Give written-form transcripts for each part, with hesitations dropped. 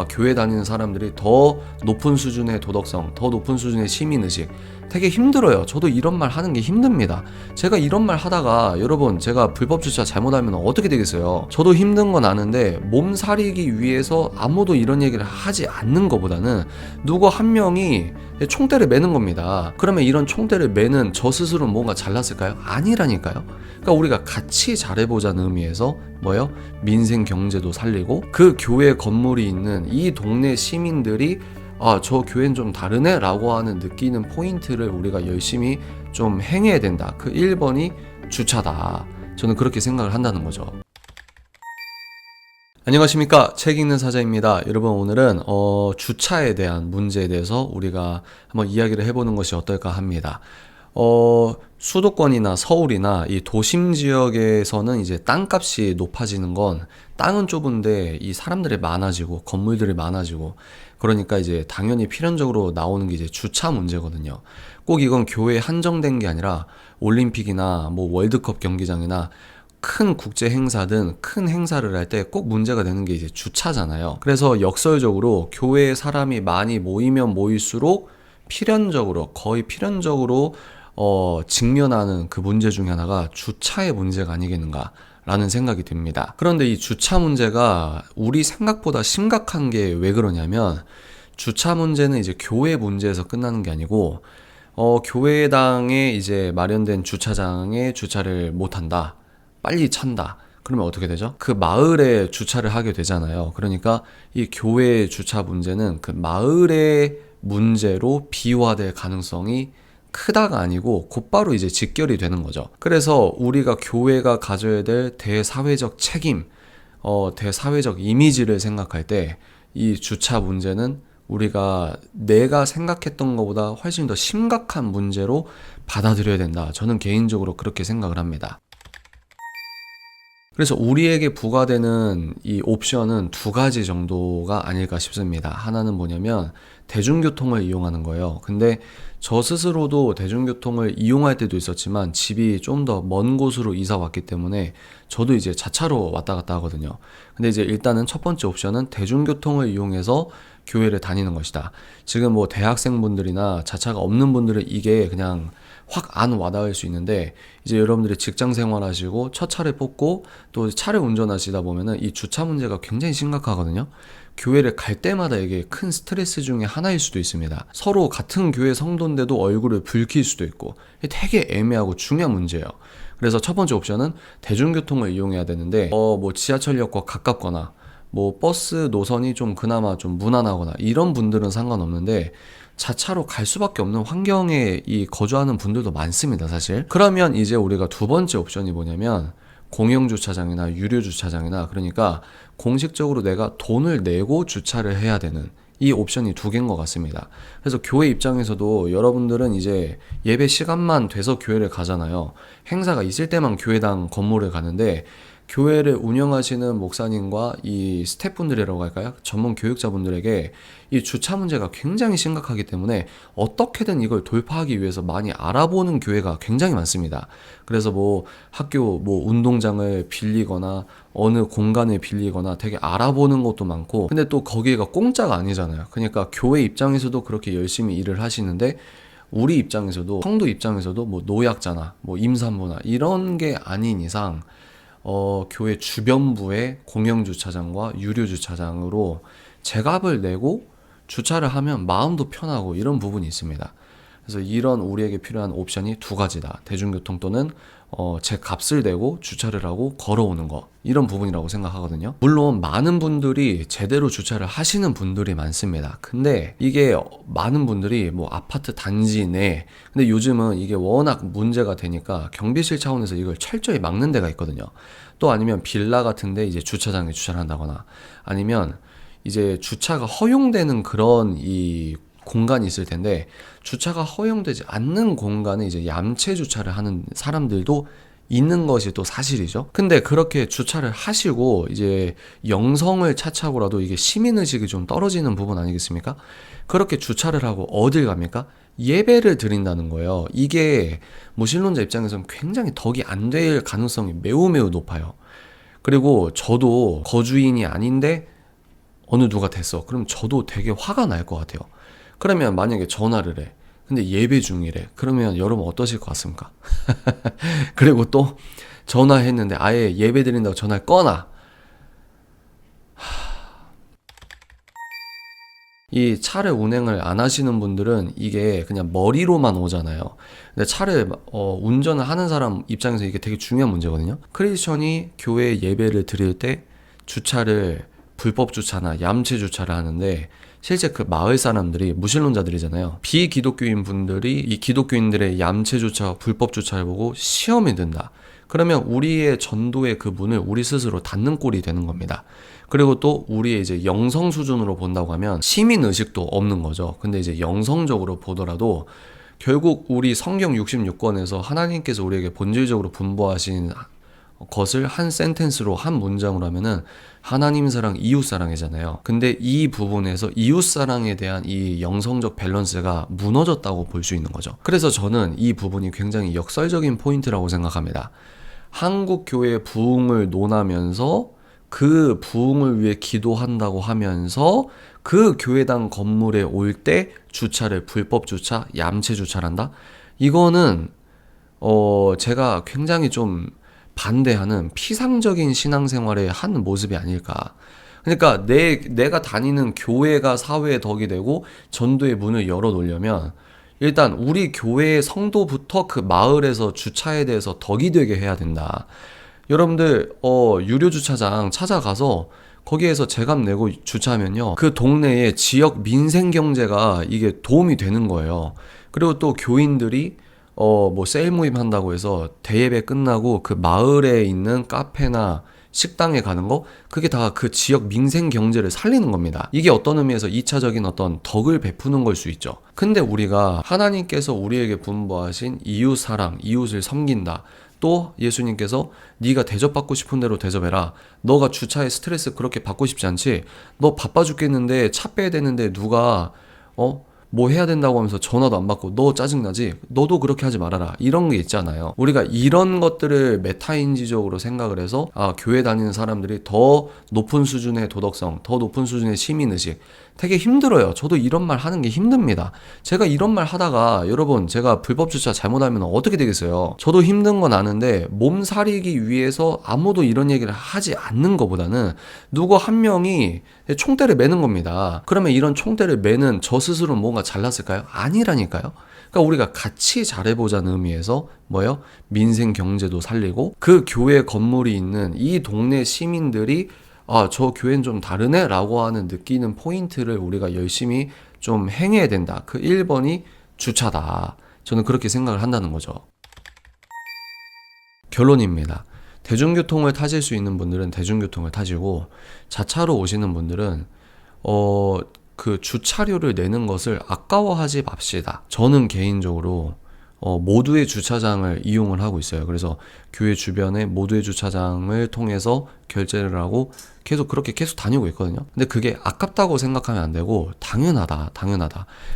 교회 다니는 사람들이 더 높은 수준의 도덕성, 더 높은 수준의 시민의식, 되게 힘들어요. 저도 이런 말 하는 게 힘듭니다. 제가 이런 말 하다가 여러분 제가 불법 주차 잘못하면 어떻게 되겠어요? 저도 힘든 건 아는데 몸살이기 위해서 아무도 이런 얘기를 하지 않는 것보다는 누구 한 명이 총대를 매는 겁니다. 그러면 이런 총대를 매는 저 스스로는 뭔가 잘났을까요? 아니라니까요. 그러니까 우리가 같이 잘해보자는 의미에서 뭐예요? 민생 경제도 살리고 그 교회 건물이 있는 이 동네 시민들이 저 교회는 좀 다르네 라고 하는 느끼는 포인트를 우리가 열심히 좀 행해야 된다. 그 1번이 주차다. 저는 그렇게 생각을 한다는 거죠. 안녕하십니까, 책 읽는 사자입니다. 여러분, 오늘은 주차에 대한 문제에 대해서 우리가 한번 이야기를 해보는 것이 어떨까 합니다. 수도권이나 서울이나 이 도심 지역에서는 이제 땅값이 높아지는 건, 땅은 좁은데 이 사람들이 많아지고 건물들이 많아지고 그러니까 이제 당연히 필연적으로 나오는 게 이제 주차 문제거든요. 꼭 이건 교회에 한정된 게 아니라 올림픽이나 뭐 월드컵 경기장이나 큰 국제 행사든 큰 행사를 할 때 꼭 문제가 되는 게 이제 주차잖아요. 그래서 역설적으로 교회에 사람이 많이 모이면 모일수록 거의 필연적으로 직면하는 그 문제 중에 하나가 주차의 문제가 아니겠는가 라는 생각이 듭니다. 그런데 이 주차 문제가 우리 생각보다 심각한 게 왜 그러냐면, 주차 문제는 이제 교회 문제에서 끝나는 게 아니고 교회당에 이제 마련된 주차장에 주차를 못한다, 빨리 찬다, 그러면 어떻게 되죠? 그 마을에 주차를 하게 되잖아요. 그러니까 이 교회의 주차 문제는 그 마을의 문제로 비화될 가능성이 크다가 아니고 곧바로 이제 직결이 되는 거죠. 그래서 우리가 교회가 가져야 될 대사회적 책임, 대사회적 이미지를 생각할 때 이 주차 문제는 우리가 내가 생각했던 것보다 훨씬 더 심각한 문제로 받아들여야 된다. 저는 개인적으로 그렇게 생각을 합니다. 그래서 우리에게 부과되는 이 옵션은 두 가지 정도가 아닐까 싶습니다. 하나는 뭐냐면 대중교통을 이용하는 거예요. 근데 저 스스로도 대중교통을 이용할 때도 있었지만 집이 좀 더 먼 곳으로 이사 왔기 때문에 저도 이제 자차로 왔다 갔다 하거든요. 근데 이제 일단은 첫 번째 옵션은 대중교통을 이용해서 교회를 다니는 것이다. 지금 뭐 대학생분들이나 자차가 없는 분들은 이게 그냥 확 안 와닿을 수 있는데, 이제 여러분들이 직장 생활하시고 첫 차를 뽑고 또 차를 운전하시다 보면은 이 주차 문제가 굉장히 심각하거든요. 교회를 갈 때마다 이게 큰 스트레스 중에 하나일 수도 있습니다. 서로 같은 교회 성도인데도 얼굴을 붉힐 수도 있고 되게 애매하고 중요한 문제예요. 그래서 첫 번째 옵션은 대중교통을 이용해야 되는데 뭐 지하철역과 가깝거나 뭐 버스 노선이 좀 그나마 좀 무난하거나 이런 분들은 상관없는데, 자차로 갈 수밖에 없는 환경에 이 거주하는 분들도 많습니다, 사실. 그러면 이제 우리가 두 번째 옵션이 뭐냐면 공영주차장이나 유료주차장이나, 그러니까 공식적으로 내가 돈을 내고 주차를 해야 되는 이 옵션이 두 개인 것 같습니다. 그래서 교회 입장에서도 여러분들은 이제 예배 시간만 돼서 교회를 가잖아요. 행사가 있을 때만 교회당 건물을 가는데, 교회를 운영하시는 목사님과 이 스태프분들이라고 할까요? 전문 교육자분들에게 이 주차 문제가 굉장히 심각하기 때문에 어떻게든 이걸 돌파하기 위해서 많이 알아보는 교회가 굉장히 많습니다. 그래서 뭐 학교 뭐 운동장을 빌리거나 어느 공간을 빌리거나 되게 알아보는 것도 많고, 근데 또 거기가 공짜가 아니잖아요. 그러니까 교회 입장에서도 그렇게 열심히 일을 하시는데, 우리 입장에서도, 성도 입장에서도 뭐 노약자나 뭐 임산부나 이런 게 아닌 이상 교회 주변부의 공영주차장과 유료주차장으로 제값을 내고 주차를 하면 마음도 편하고 이런 부분이 있습니다. 그래서 이런 우리에게 필요한 옵션이 두 가지다. 대중교통 또는 제 값을 내고 주차를 하고 걸어오는 거, 이런 부분이라고 생각하거든요. 물론 많은 분들이 제대로 주차를 하시는 분들이 많습니다. 근데 이게 많은 분들이 뭐 아파트 단지 내, 근데 요즘은 이게 워낙 문제가 되니까 경비실 차원에서 이걸 철저히 막는 데가 있거든요. 또 아니면 빌라 같은데 이제 주차장에 주차를 한다거나, 아니면 이제 주차가 허용되는 그런 이 공간이 있을 텐데, 주차가 허용되지 않는 공간에 이제 얌체 주차를 하는 사람들도 있는 것이 또 사실이죠. 근데 그렇게 주차를 하시고 이제 영성을 차차고라도 이게 시민의식이 좀 떨어지는 부분 아니겠습니까? 그렇게 주차를 하고 어딜 갑니까? 예배를 드린다는 거예요. 이게 무신론자 입장에서는 굉장히 덕이 안 될 가능성이 매우 높아요. 그리고 저도 거주인이 아닌데 어느 누가 됐어. 그럼 저도 되게 화가 날 것 같아요. 그러면 만약에 전화를 해. 근데 예배 중이래. 그러면 여러분 어떠실 것 같습니까? 그리고 또 전화했는데 아예 예배 드린다고 전화를 꺼놔. 이 차를 운행을 안 하시는 분들은 이게 그냥 머리로만 오잖아요. 근데 차를 운전을 하는 사람 입장에서 이게 되게 중요한 문제거든요. 크리스천이 교회 예배를 드릴 때 주차를 불법 주차나 얌체 주차를 하는데 실제 그 마을 사람들이 무신론자들이잖아요. 비기독교인 분들이 이 기독교인들의 얌체 주차, 불법 주차를 보고 시험이 든다. 그러면 우리의 전도의 그 문을 우리 스스로 닫는 꼴이 되는 겁니다. 그리고 또 우리의 이제 영성 수준으로 본다고 하면 시민 의식도 없는 거죠. 근데 이제 영성적으로 보더라도 결국 우리 성경 66권에서 하나님께서 우리에게 본질적으로 분부하신 것을 한 센텐스로 한 문장으로 하면은 하나님 사랑, 이웃 사랑이잖아요. 근데 이 부분에서 이웃 사랑에 대한 이 영성적 밸런스가 무너졌다고 볼 수 있는 거죠. 그래서 저는 이 부분이 굉장히 역설적인 포인트라고 생각합니다. 한국 교회의 부흥을 논하면서 그 부흥을 위해 기도한다고 하면서 그 교회당 건물에 올 때 주차를 불법 주차, 얌체 주차를 한다? 이거는 제가 굉장히 좀 반대하는 피상적인 신앙생활의 한 모습이 아닐까. 그러니까 내가 다니는 교회가 사회의 덕이 되고 전도의 문을 열어놓으려면 일단 우리 교회의 성도부터 그 마을에서 주차에 대해서 덕이 되게 해야 된다. 여러분들 유료 주차장 찾아가서 거기에서 제값 내고 주차하면요, 그 동네의 지역 민생 경제가 이게 도움이 되는 거예요. 그리고 또 교인들이 뭐 세일 모임 한다고 해서 대예배 끝나고 그 마을에 있는 카페나 식당에 가는 거, 그게 다 그 지역 민생 경제를 살리는 겁니다. 이게 어떤 의미에서 2차적인 어떤 덕을 베푸는 걸 수 있죠. 근데 우리가 하나님께서 우리에게 분부하신 이웃 사랑, 이웃을 섬긴다. 또 예수님께서 네가 대접받고 싶은 대로 대접해라. 너가 주차에 스트레스 그렇게 받고 싶지 않지? 너 바빠 죽겠는데 차 빼야 되는데 누가 뭐 해야 된다고 하면서 전화도 안 받고 너 짜증나지? 너도 그렇게 하지 말아라. 이런 게 있잖아요. 우리가 이런 것들을 메타인지적으로 생각을 해서 교회 다니는 사람들이 더 높은 수준의 도덕성, 더 높은 수준의 시민의식, 되게 힘들어요. 저도 이런 말 하는 게 힘듭니다. 제가 이런 말 하다가 여러분 제가 불법 주차 잘못하면 어떻게 되겠어요? 저도 힘든 건 아는데 몸살이기 위해서 아무도 이런 얘기를 하지 않는 것보다는 누구 한 명이 총대를 매는 겁니다. 그러면 이런 총대를 매는 저 스스로는 뭔가 잘났을까요? 아니라니까요. 그러니까 우리가 같이 잘해보자는 의미에서 뭐예요? 민생 경제도 살리고 그 교회 건물이 있는 이 동네 시민들이 저 교회는 좀 다르네 라고 하는 느끼는 포인트를 우리가 열심히 좀 행해야 된다. 그 1번이 주차다. 저는 그렇게 생각을 한다는 거죠. 결론입니다. 대중교통을 타실 수 있는 분들은 대중교통을 타시고 자차로 오시는 분들은 그 주차료를 내는 것을 아까워하지 맙시다. 저는 개인적으로 모두의 주차장을 이용을 하고 있어요. 그래서 교회 주변에 모두의 주차장을 통해서 결제를 하고 계속 그렇게 계속 다니고 있거든요. 근데 그게 아깝다고 생각하면 안 되고 당연하다.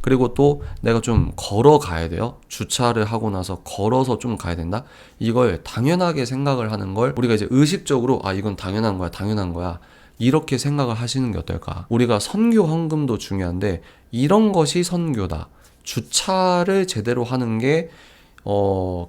그리고 또 내가 좀 걸어가야 돼요. 주차를 하고 나서 걸어서 좀 가야 된다. 이걸 당연하게 생각을 하는 걸 우리가 이제 의식적으로 이건 당연한 거야. 이렇게 생각을 하시는 게 어떨까? 우리가 선교 헌금도 중요한데 이런 것이 선교다. 주차를 제대로 하는 게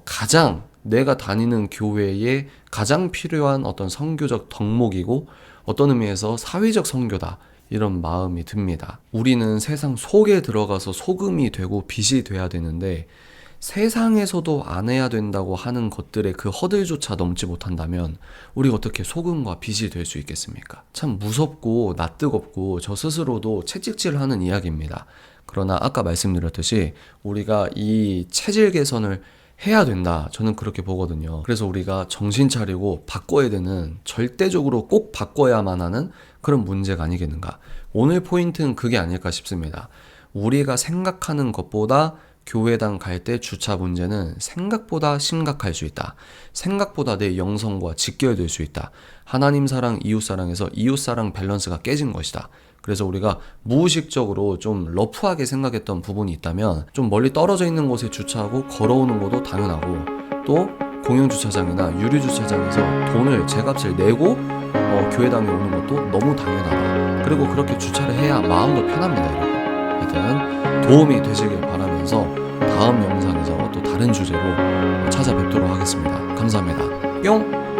가장 내가 다니는 교회에 가장 필요한 어떤 선교적 덕목이고 어떤 의미에서 사회적 선교다. 이런 마음이 듭니다. 우리는 세상 속에 들어가서 소금이 되고 빛이 돼야 되는데 세상에서도 안 해야 된다고 하는 것들의 그 허들조차 넘지 못한다면 우리가 어떻게 소금과 빛이 될 수 있겠습니까? 참 무섭고 낯뜨겁고 저 스스로도 채찍질하는 이야기입니다. 그러나 아까 말씀드렸듯이 우리가 이 체질 개선을 해야 된다. 저는 그렇게 보거든요. 그래서 우리가 정신 차리고 바꿔야 되는, 절대적으로 꼭 바꿔야만 하는 그런 문제가 아니겠는가. 오늘 포인트는 그게 아닐까 싶습니다. 우리가 생각하는 것보다 교회당 갈 때 주차 문제는 생각보다 심각할 수 있다. 생각보다 내 영성과 직결될 수 있다. 하나님 사랑, 이웃 사랑에서 이웃 사랑 밸런스가 깨진 것이다. 그래서 우리가 무의식적으로 좀 러프하게 생각했던 부분이 있다면 좀 멀리 떨어져 있는 곳에 주차하고 걸어오는 것도 당연하고 또 공영주차장이나 유료주차장에서 돈을 제값을 내고 교회당에 오는 것도 너무 당연하다. 그리고 그렇게 주차를 해야 마음도 편합니다, 여러분. 하여튼 도움이 되시길 바라면서 다음 영상에서 또 다른 주제로 찾아뵙도록 하겠습니다. 감사합니다. 뿅!